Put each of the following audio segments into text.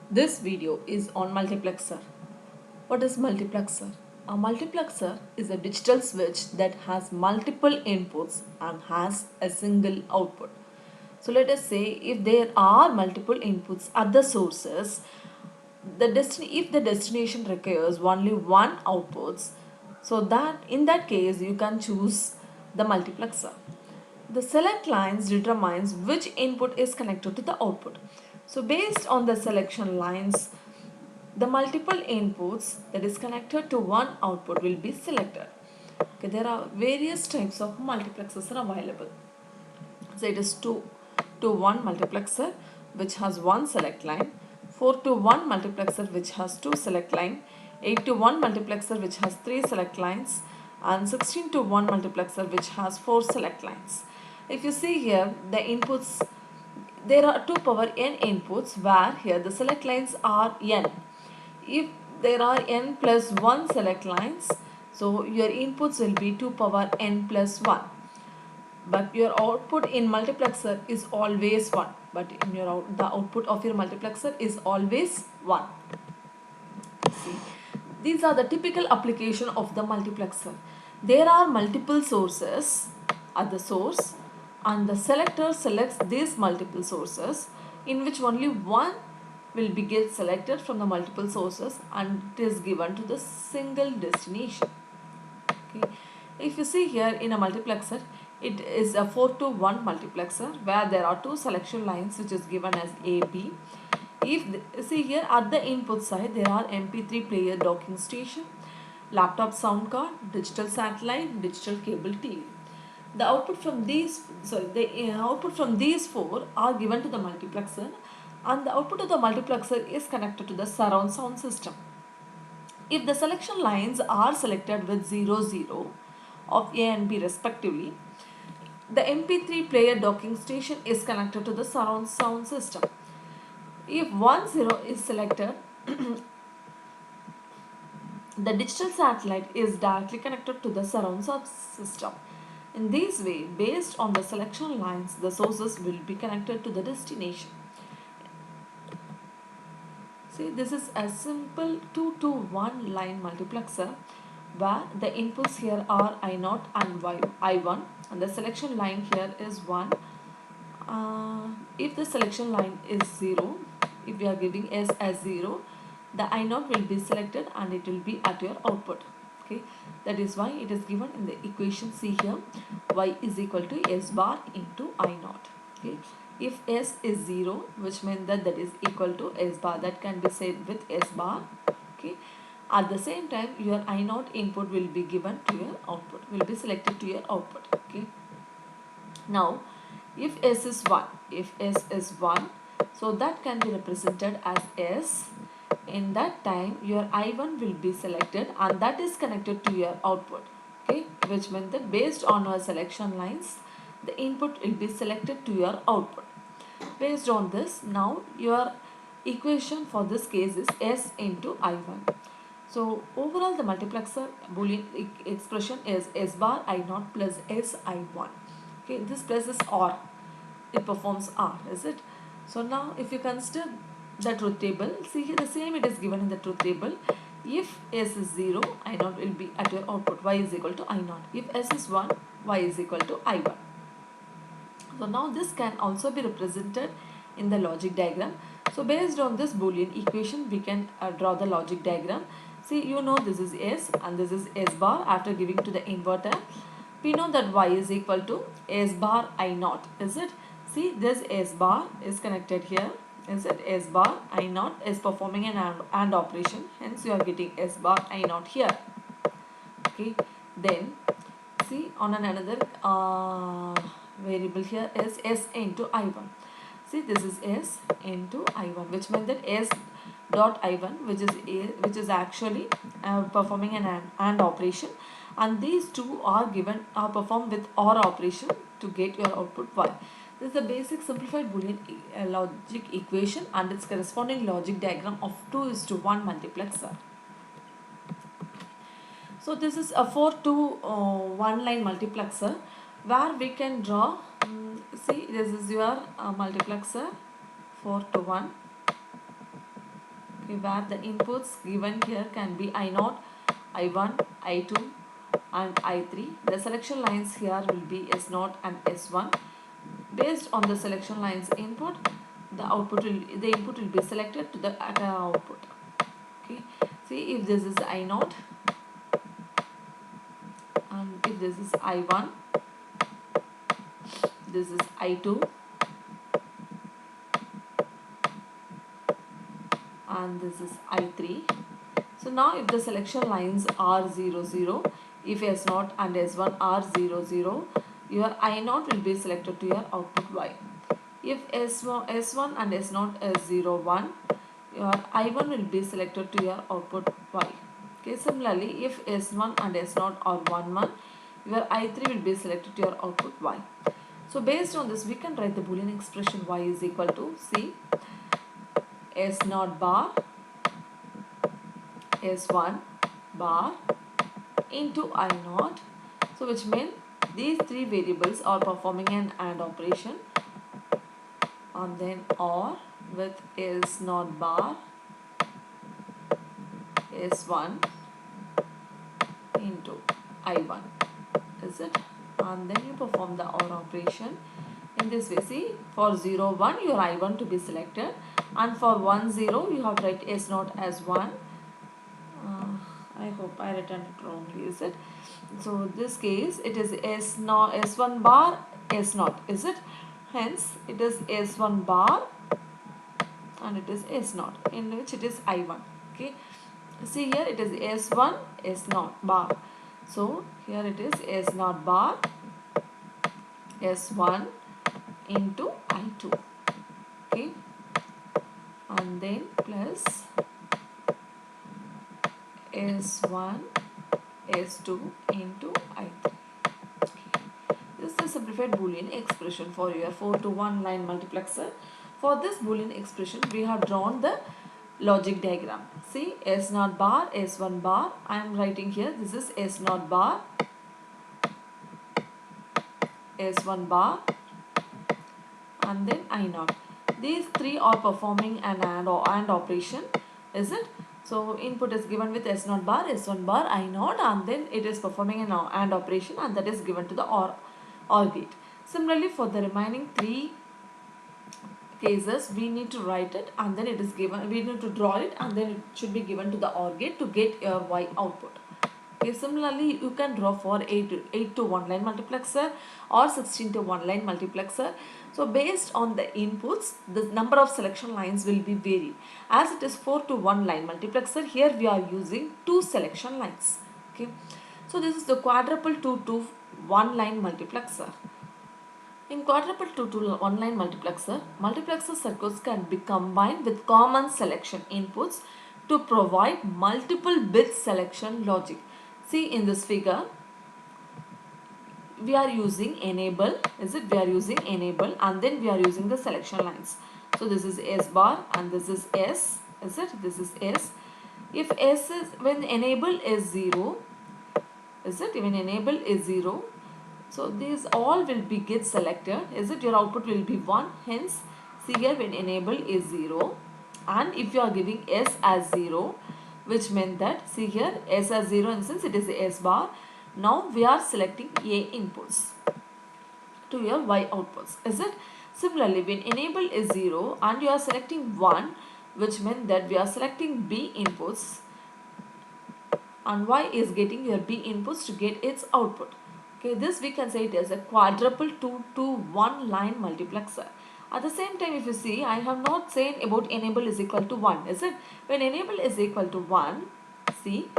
This video is on multiplexer. What is multiplexer? A multiplexer is a digital switch that has multiple inputs and has a single output. So let us say if there are multiple inputs at the sources, if the destination requires only one outputs, so that in that case you can choose the multiplexer. The select lines determines which input is connected to the output. So based on the selection lines, the multiple inputs that is connected to one output will be selected. Okay, there are various types of multiplexers are available. So it is 2 to 1 multiplexer which has one select line, 4 to 1 multiplexer which has two select line, 8 to 1 multiplexer which has three select lines, and 16 to 1 multiplexer which has four select lines. If you see here the inputs, there are 2 power n inputs where here the select lines are n. If there are n plus 1 select lines, so your inputs will be 2 power n plus 1. But your output in multiplexer is always 1. But in your the output of your multiplexer is always 1. See, these are the typical application of the multiplexer. There are multiple sources at the source and the selector selects these multiple sources in which only one will be get selected from the multiple sources and it is given to the single destination. Okay. If you see here in a multiplexer, it is a 4 to 1 multiplexer where there are two selection lines which is given as A, B. See here at the input side there are MP3 player docking station, laptop sound card, digital satellite, digital cable TV. The output from these four are given to the multiplexer and the output of the multiplexer is connected to the surround sound system. If the selection lines are selected with 0, 0 of A and B respectively, the MP3 player docking station is connected to the surround sound system. If 1, 0 is selected, the digital satellite is directly connected to the surround sound system. In this way, based on the selection lines, the sources will be connected to the destination. See, this is a simple 2 to 1 line multiplexer where the inputs here are I0 and I1 and the selection line here is 1. If the selection line is 0, if we are giving S as 0, the I0 will be selected and it will be at your output. Okay, that is why it is given in the equation C here, y is equal to S bar into I0. Okay, if S is 0, which means that is equal to S bar, that can be said with S bar. Okay, at the same time your I0 input will be given to your output, will be selected to your output. Okay, now if S is 1, if S is 1, so that can be represented as S. In that time your I1 will be selected and that is connected to your output. Okay, which means that based on our selection lines, the input will be selected to your output. Based on this, now your equation for this case is S into I1. So overall the multiplexer Boolean expression is S bar I0 plus S I1. Okay, this plus is OR. It performs OR, is it? So now if you consider the truth table, see here the same it is given in the truth table. If S is 0, I0 will be at your output, y is equal to I0. If S is 1, y is equal to I1. So now this can also be represented in the logic diagram. So based on this Boolean equation, we can draw the logic diagram. See, you know this is S and this is S bar after giving to the inverter. We know that y is equal to S bar I0, is it? See, this S bar is connected here. Is it? S bar I0 is performing an AND operation. Hence, you are getting S bar I0 here. Okay. Then, see, on another variable here is S into I1. See, this is S into I1, which means that S dot I1, which is actually performing an AND operation, and these two are performed with OR operation to get your output Y. This is the basic simplified Boolean logic equation and its corresponding logic diagram of 2:1 multiplexer. So this is a 4 to 1 line multiplexer where we can draw, see, this is your multiplexer 4 to 1. okay, where the inputs given here can be I0, I1, I2 and I3. The selection lines here will be S0 and S1. Based on the selection lines input, the input will be selected to the output. Okay, see if this is I0 and if this is I1, this is I2 and this is I3. So now if the selection lines are 0, 0, if S0 and S1 are 0, 0, your I0 will be selected to your output Y. If S1 and S0 is 0, 1, your I1 will be selected to your output Y. Okay, similarly, if S1 and S0 are 1, 1, your I3 will be selected to your output Y. So based on this, we can write the Boolean expression Y is equal to C S0 bar S1 bar into I0. So which means these three variables are performing an AND operation, and then OR with S0 bar S1 into I1, is it? And then you perform the OR operation in this way. See, for 0, 1 your I1 to be selected, and for 1, 0 you have to write S0 as 1. I hope I written it wrongly, is it? So this case it is S1 bar S0, is it? Hence it is S1 bar and it is S0, in which it is I1. Okay, see here it is S1 S0 bar. So here it is S0 bar S1 into I2. Okay, and then plus S1 S2 into I3. This is the simplified Boolean expression for your 4 to 1 line multiplexer. For this Boolean expression, we have drawn the logic diagram. See, S0 bar, S1 bar. I am writing here, this is S0 bar, S1 bar, and then I0. These three are performing an AND operation, is it? So input is given with S0 bar, S1 bar, I0, and then it is performing an AND operation, and that is given to the OR gate. Similarly, for the remaining three cases, we need to write it, and then it is given, we need to draw it, and then it should be given to the OR gate to get your Y output. Okay, similarly, you can draw for 8 to 1 line multiplexer or 16 to 1 line multiplexer. So based on the inputs, the number of selection lines will be varied. As it is 4 to 1 line multiplexer, here we are using 2 selection lines. Okay, so this is the quadruple 2 to 1 line multiplexer. In quadruple 2 to 1 line multiplexer circuits can be combined with common selection inputs to provide multiple bit selection logic. See in this figure, we are using enable, is it? We are using enable, and then we are using the selection lines. So this is S bar and this is S, is it? This is S. If S is, when enable is 0, is it? When enable is 0, so these all will be get selected, is it? Your output will be 1. Hence, see here when enable is 0, and if you are giving S as 0, which meant that, see here S as 0, and since it is the S bar, now we are selecting A inputs to your Y outputs, is it? Similarly, when enable is 0 and you are selecting 1, which meant that we are selecting B inputs, and Y is getting your B inputs to get its output. Okay, this we can say it is a quadruple 2 to 1 line multiplexer. At the same time, if you see, I have not said about enable is equal to 1, is it? When enable is equal to 1, see,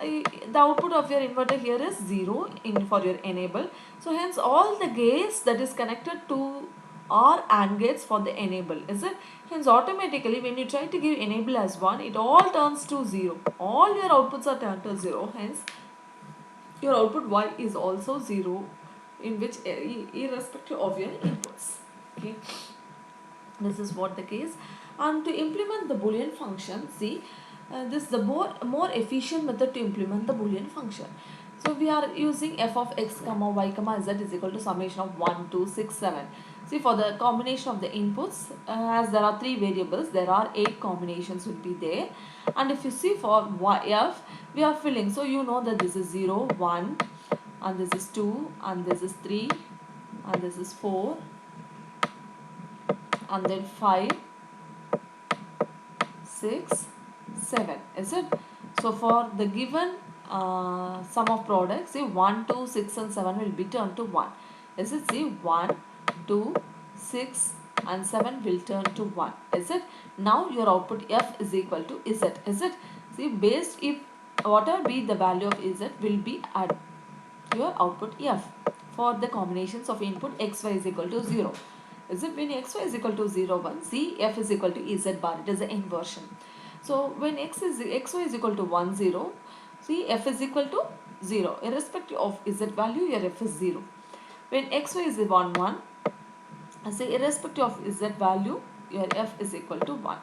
the output of your inverter here is 0 in for your enable. So hence all the gates that is connected to are AND gates for the enable, is it? Hence automatically when you try to give enable as 1, it all turns to 0. All your outputs are turned to 0. Hence your output Y is also 0, in which irrespective of your inputs. Okay, this is what the case. And to implement the Boolean function, see, this is the more efficient method to implement the Boolean function. So we are using f of x comma y comma z is equal to summation of 1, 2, 6, 7. See, for the combination of the inputs, as there are 3 variables, there are 8 combinations will be there. And if you see for f, we are filling. So you know that this is 0, 1, and this is 2, and this is 3, and this is 4, and then 5, 6, 7. Is it? So for the given sum of products, see 1, 2, 6 and 7 will be turned to 1. Is it? See 1, 2, 6 and 7 will turn to 1. Is it? Now your output f is equal to z. Is it? See, based if whatever be the value of z will be at your output f for the combinations of input x, y is equal to 0. Is it? When x, y is equal to 0, 1, see f is equal to z bar. It is the inversion. So when x, y is equal to 1, 0, see f is equal to 0. Irrespective of z value, your f is 0. When x, y is 1, 1, say irrespective of z value, your f is equal to 1.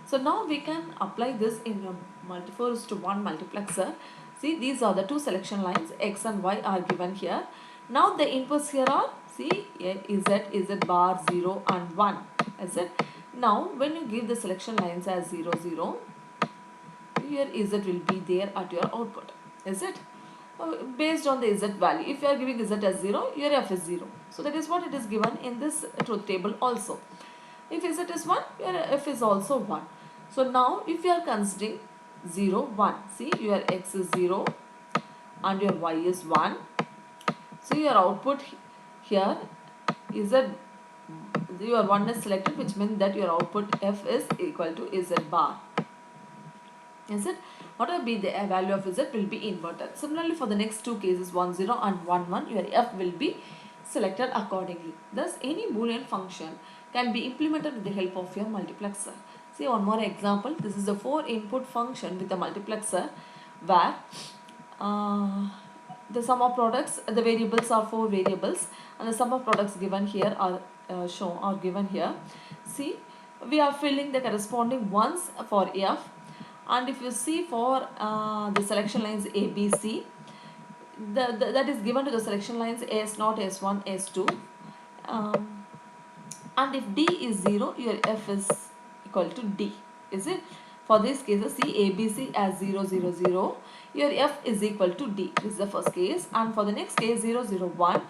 So now we can apply this in your 4:1 multiplexer. See, these are the two selection lines, x and y are given here. Now the inputs here are, see, z bar 0 and 1. Is it? Now when you give the selection lines as 0, 0, your z will be there at your output. Is it? Based on the z value. If you are giving z as 0, your f is 0. So that is what it is given in this truth table also. If z is 1, your f is also 1. So now if you are considering 0, 1, see your x is 0 and your y is 1. So your output here is your 1 is selected, which means that your output f is equal to z bar. Is it? Whatever be the value of z will be inverted. Similarly, for the next two cases 1, 0 and 1, 1, your f will be selected accordingly. Thus, any boolean function can be implemented with the help of your multiplexer. See one more example. This is a 4 input function with a multiplexer where the sum of products, the variables are 4 variables, and the sum of products given here are shown or given here. See, we are filling the corresponding ones for f, and if you see for the selection lines A, B, C, that is given to the selection lines S0, S1, S2, and if D is 0, your f is equal to D. Is it? For this case, see ABC as 0, 0, 0, your f is equal to D. This is the first case. And for the next case 0, 0, 1,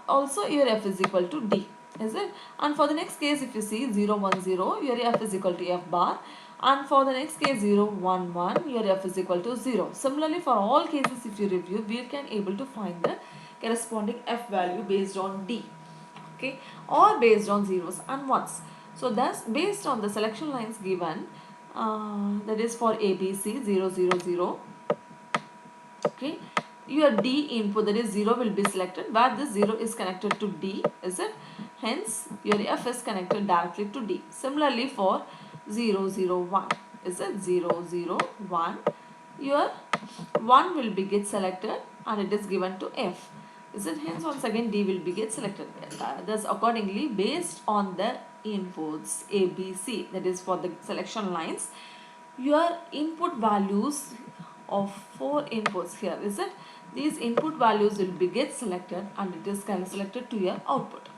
also your f is equal to D. Is it? And for the next case, if you see 0, 1, 0, your f is equal to f bar. And for the next case 0, 1, 1, your f is equal to 0. Similarly, for all cases, if you review, we can able to find the corresponding f value based on D. Okay, or based on zeros and ones. So thus, based on the selection lines given, that is for ABC 0, 0, 0, okay, your D input, that is 0, will be selected where this 0 is connected to D. Is it? Hence your f is connected directly to D. Similarly for 0, 0, 1, is it? 0, 0, 1, your 1 will be get selected and it is given to f. Is it? Hence once again D will be get selected. Thus accordingly, based on the inputs A, B, C, that is for the selection lines, your input values of 4 inputs here, is it? These input values will be get selected and it is selected to your output.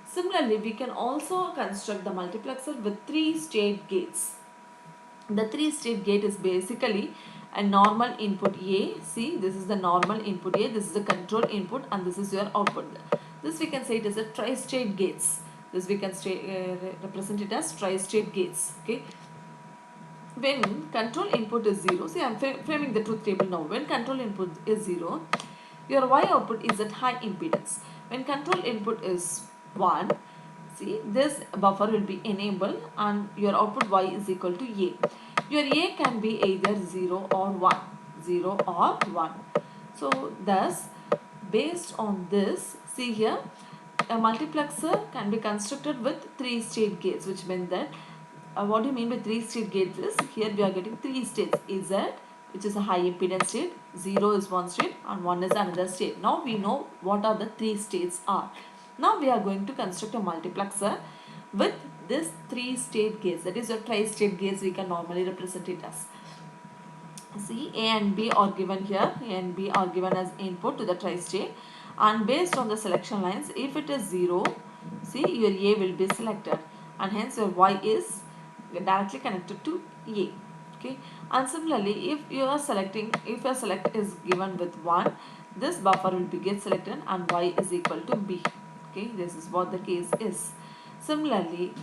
Similarly, we can also construct the multiplexer with 3-state gates. The 3-state gate is basically a normal input A. See, this is the normal input A, this is the control input, and this is your output. This we can say it is a tri-state gates. This we can represent it as tri-state gates. Okay. When control input is 0, see I am framing the truth table now. When control input is 0, your Y output is at high impedance. When control input is 1, see this buffer will be enabled and your output Y is equal to A. Your A can be either 0 or 1. 0 or 1. So thus, based on this, see here, a multiplexer can be constructed with 3-state gates, which means that what do you mean by 3-state gates is, here we are getting 3 states. Z, which is a high impedance state, 0 is one state and 1 is another state. Now we know what are the 3 states are. Now we are going to construct a multiplexer with this 3-state gates, that is your tri-state gates we can normally represent it as. See, A and B are given here, A and B are given as input to the tri-state, and based on the selection lines, if it is 0, See, your A will be selected, and hence your Y is directly connected to A. Okay, and similarly, if your select is given with 1, this buffer will be get selected and Y is equal to B. Okay, this is what the case is. Similarly,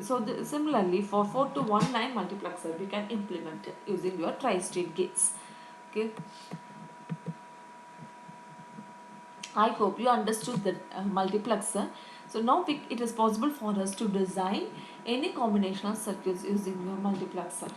similarly for 4 to 1 line multiplexer, we can implement it using your tri-state gates. Okay, I hope you understood the multiplexer. So now it is possible for us to design any combinational circuits using your multiplexer.